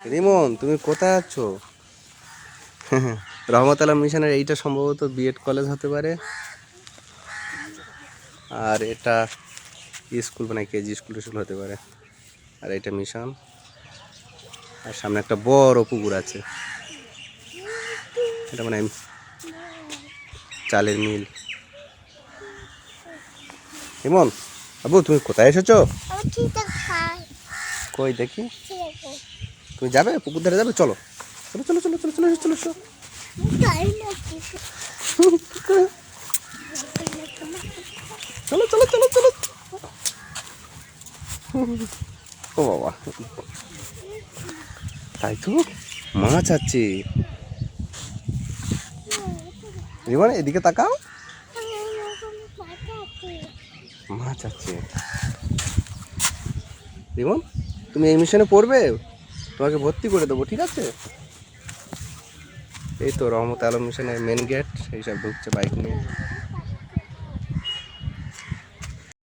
রিমন, তুমি কোথায় আছো? রহমত আলম মিশনের এইটা সম্ভবত বিএড কলেজ হতে পারে, আর এটা স্কুল মানে কেজি স্কুল হতে পারে, আর এটা মিশন। আর সামনে একটা বড় পুকুর আছে, এটা মানে চালের মিল। রিমন, আবু তুমি কোথায় এসেছো? কই দেখি, তুমি যাবে পুকুর ধারে যাবে? চলো চলো চলো চলো চলো চলো চলো চলো। চলো চলো চলো চলো। ও বাবা, তাই তো মাছ আছে। রিমন এদিকে তাকাও, মাছ আছে। রিমন, তুমি এই মিশনে পড়বে? তোমাকে ভর্তি করে দেবো, ঠিক আছে? এই তো রহমত আলম মিশনের মেন গেট, এইসব ঢুকছে বাইক নিয়ে।